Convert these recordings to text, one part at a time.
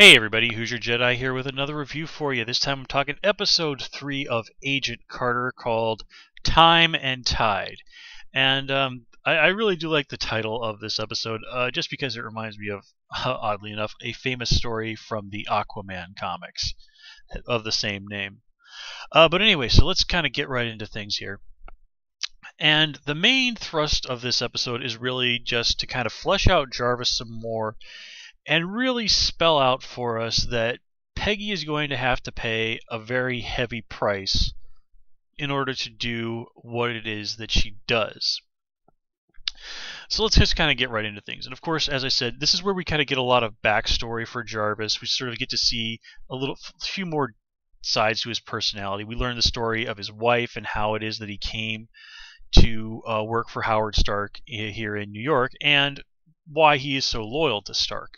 Hey everybody, Who's Your Jedi here with another review for you. This time I'm talking episode 3 of Agent Carter called Time and Tide. And I really do like the title of this episode just because it reminds me of, oddly enough, a famous story from the Aquaman comics of the same name. But anyway, so let's kind of get right into things here. And the main thrust of this episode is really just to kind of flesh out Jarvis some more and really spell out for us that Peggy is going to have to pay a very heavy price in order to do what it is that she does. So let's just kind of get right into things. And of course, as I said, this is where we kind of get a lot of backstory for Jarvis. We sort of get to see a few more sides to his personality. We learn the story of his wife and how it is that he came to work for Howard Stark here in New York, and why he is so loyal to Stark.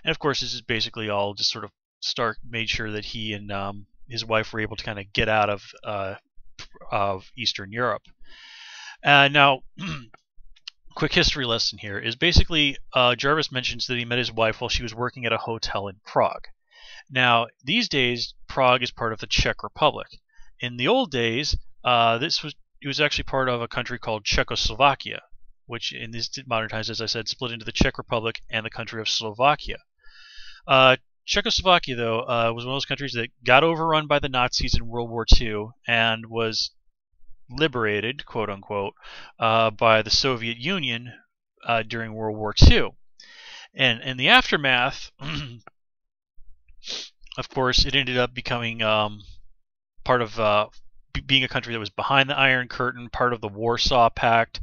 And of course, this is basically all just sort of Stark made sure that he and his wife were able to kind of get out of Eastern Europe. Now, quick history lesson here is basically Jarvis mentions that he met his wife while she was working at a hotel in Prague. Now, these days, Prague is part of the Czech Republic. In the old days, it was actually part of a country called Czechoslovakia, which in these modern times, as I said, split into the Czech Republic and the country of Slovakia. Czechoslovakia, though, was one of those countries that got overrun by the Nazis in World War II and was liberated, quote unquote, by the Soviet Union during World War II. And in the aftermath, of course, it ended up becoming part of being a country that was behind the Iron Curtain, part of the Warsaw Pact,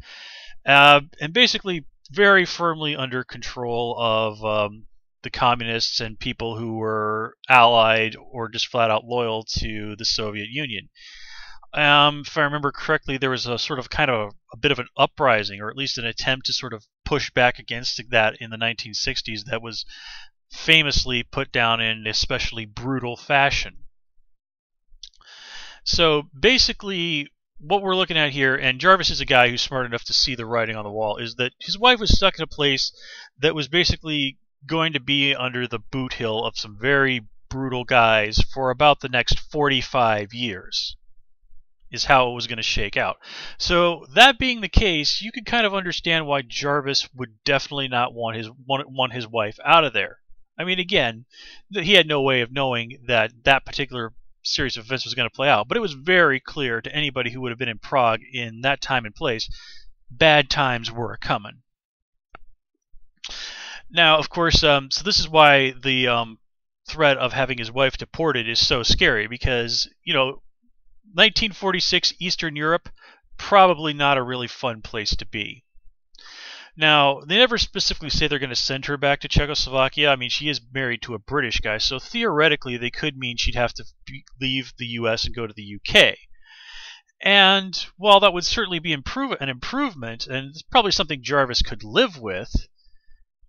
and basically very firmly under control of the communists and people who were allied or just flat out loyal to the Soviet Union. If I remember correctly, there was a sort of kind of a bit of an uprising, or at least an attempt to sort of push back against that in the 1960s that was famously put down in especially brutal fashion. So basically, what we're looking at here, and Jarvis is a guy who's smart enough to see the writing on the wall, is that his wife was stuck in a place that was basically going to be under the boot heel of some very brutal guys for about the next 45 years, is how it was going to shake out. So that being the case, you can kind of understand why Jarvis would definitely not want his wife out of there. I mean, again, he had no way of knowing that that particular series of events was going to play out, but it was very clear to anybody who would have been in Prague in that time and place, bad times were coming. Now, of course, so this is why the threat of having his wife deported is so scary, because, 1946 Eastern Europe, probably not a really fun place to be. Now, they never specifically say they're going to send her back to Czechoslovakia. I mean, she is married to a British guy, so theoretically they could mean she'd have to leave the US and go to the UK. And while that would certainly be an improvement, and it's probably something Jarvis could live with,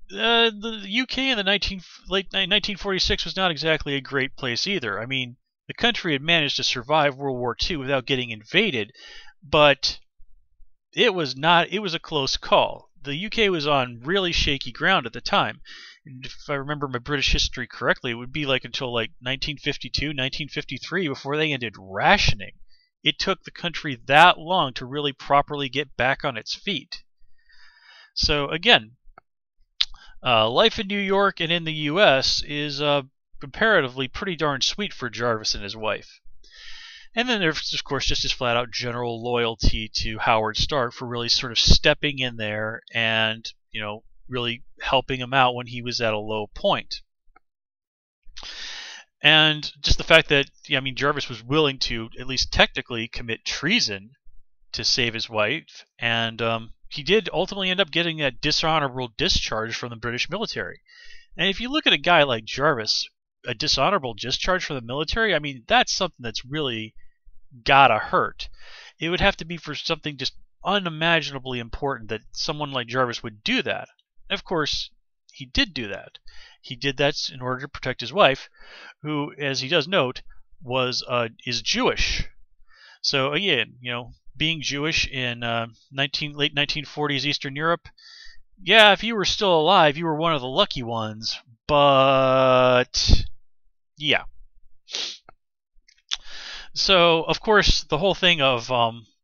the UK in the late 1946 was not exactly a great place either. I mean, the country had managed to survive World War II without getting invaded, but it was a close call. The UK was on really shaky ground at the time. And if I remember my British history correctly, it would be until 1952, 1953 before they ended rationing. It took the country that long to really properly get back on its feet. So again, life in New York and in the US is comparatively pretty darn sweet for Jarvis and his wife. And then there's, of course, just his flat-out general loyalty to Howard Stark for really sort of stepping in there and, really helping him out when he was at a low point. And just the fact that, Jarvis was willing to, at least technically, commit treason to save his wife, and he did ultimately end up getting that dishonorable discharge from the British military. And if you look at a guy like Jarvis, a dishonorable discharge from the military, I mean, that's something that's really gotta hurt. It would have to be for something just unimaginably important that someone like Jarvis would do that. And of course, he did do that. He did that in order to protect his wife, who, as he does note, is Jewish. So again, being Jewish in late 1940s Eastern Europe, yeah, if you were still alive, you were one of the lucky ones. But yeah. So, of course, the whole thing of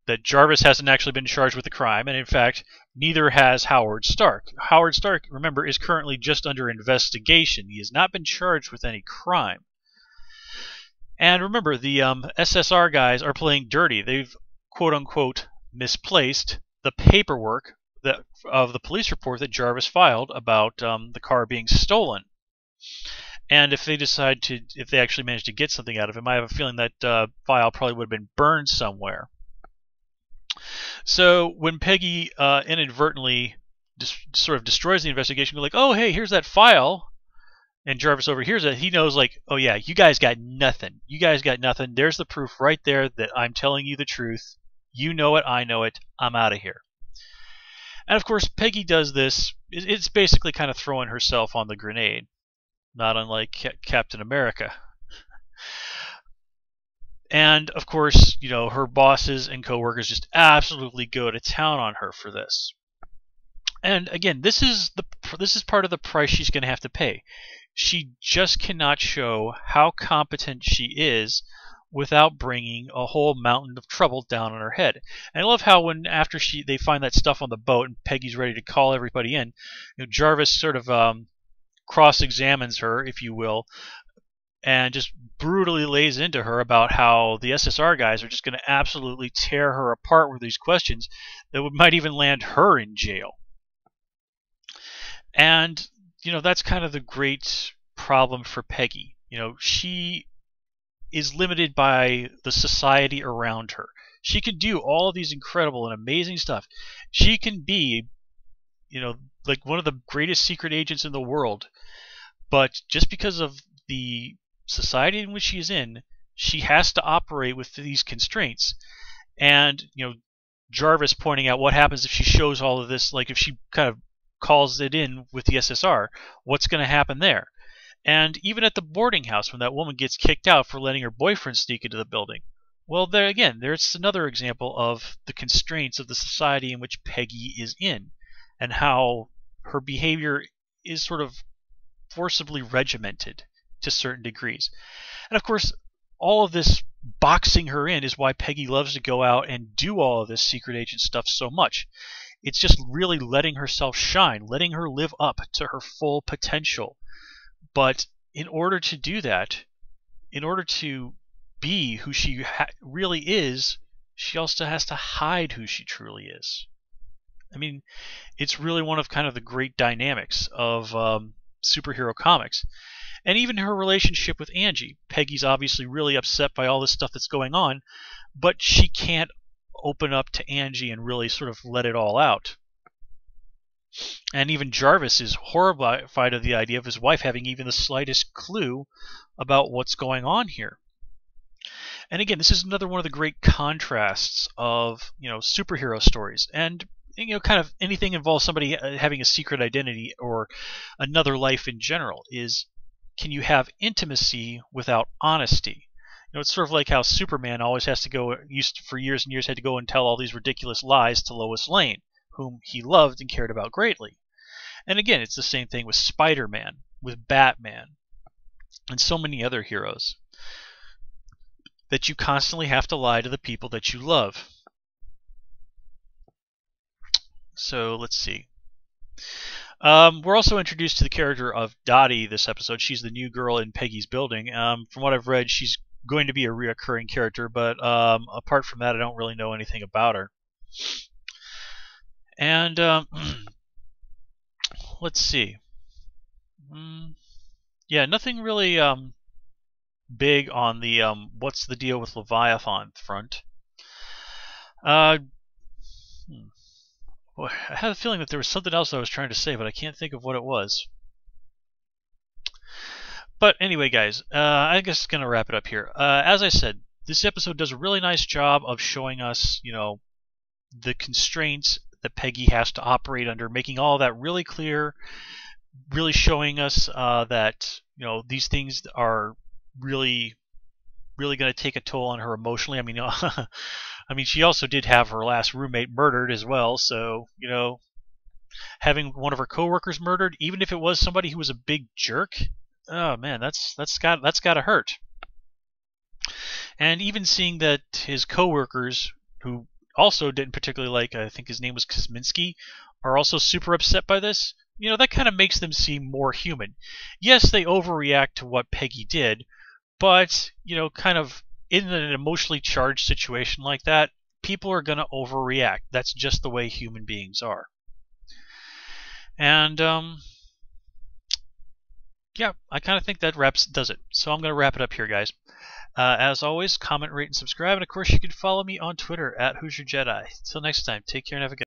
that Jarvis hasn't actually been charged with the crime, and in fact, neither has Howard Stark. Howard Stark, remember, is currently just under investigation. He has not been charged with any crime. And remember, the SSR guys are playing dirty. They've, quote-unquote, misplaced the paperwork of the police report that Jarvis filed about the car being stolen. And if they actually manage to get something out of him, I have a feeling that file probably would have been burned somewhere. So when Peggy inadvertently sort of destroys the investigation, like, oh, hey, here's that file, and Jarvis overhears it, he knows, like, oh, yeah, you guys got nothing. You guys got nothing. There's the proof right there that I'm telling you the truth. You know it. I know it. I'm out of here. And, of course, Peggy does this. It's basically kind of throwing herself on the grenade, not unlike Captain America. And, of course, you know, her bosses and coworkers just absolutely go to town on her for this. And, again, this is part of the price she's going to have to pay. She just cannot show how competent she is without bringing a whole mountain of trouble down on her head. And I love how after they find that stuff on the boat and Peggy's ready to call everybody in, you know, Jarvis sort of cross-examines her, if you will, and just brutally lays into her about how the SSR guys are just going to absolutely tear her apart with these questions that might even land her in jail. And, you know, that's kind of the great problem for Peggy. You know, she is limited by the society around her. She can do all of these incredible and amazing stuff. She can be, you know, like one of the greatest secret agents in the world. But just because of the society in which she is in, she has to operate with these constraints. And, you know, Jarvis pointing out what happens if she shows all of this, like if she kind of calls it in with the SSR, what's going to happen there? And even at the boarding house, when that woman gets kicked out for letting her boyfriend sneak into the building, well, there again, there's another example of the constraints of the society in which Peggy is in, and how her behavior is sort of forcibly regimented to certain degrees. And of course, all of this boxing her in is why Peggy loves to go out and do all of this secret agent stuff so much. It's just really letting herself shine, letting her live up to her full potential. But in order to do that, in order to be who she really is, she also has to hide who she truly is. I mean, it's really one of kind of the great dynamics of superhero comics. And even her relationship with Angie. Peggy's obviously really upset by all this stuff that's going on, but she can't open up to Angie and really sort of let it all out. And even Jarvis is horrified of the idea of his wife having even the slightest clue about what's going on here. And again, this is another one of the great contrasts of, you know, superhero stories. And, you know, kind of anything involves somebody having a secret identity or another life in general is, can you have intimacy without honesty? You know, it's sort of like how Superman always has to go, for years and years, had to go and tell all these ridiculous lies to Lois Lane, whom he loved and cared about greatly. And again, it's the same thing with Spider-Man, with Batman, and so many other heroes, that you constantly have to lie to the people that you love. So let's see. We're also introduced to the character of Dottie this episode. She's the new girl in Peggy's building. From what I've read, she's going to be a reoccurring character, but apart from that, I don't really know anything about her. And let's see. Yeah, nothing really big on the what's the deal with Leviathan front. I had a feeling that there was something else I was trying to say, but I can't think of what it was. But anyway, guys, I guess it's going to wrap it up here. As I said, this episode does a really nice job of showing us, you know, the constraints that Peggy has to operate under, making all that really clear, really showing us that, you know, these things are really going to take a toll on her emotionally. I mean, I mean, she also did have her last roommate murdered as well, so, you know, having one of her coworkers murdered, even if it was somebody who was a big jerk. Oh man, that's gotta hurt. And even seeing that his coworkers, who also didn't particularly like, I think his name was Kosminski, are also super upset by this, that kind of makes them seem more human. Yes, they overreact to what Peggy did, but, kind of in an emotionally charged situation like that, people are going to overreact. That's just the way human beings are. And, yeah, I kind of think that does it. So I'm going to wrap it up here, guys. As always, comment, rate, and subscribe. And of course, you can follow me on Twitter at Hoosier Jedi. Till next time, take care and have a good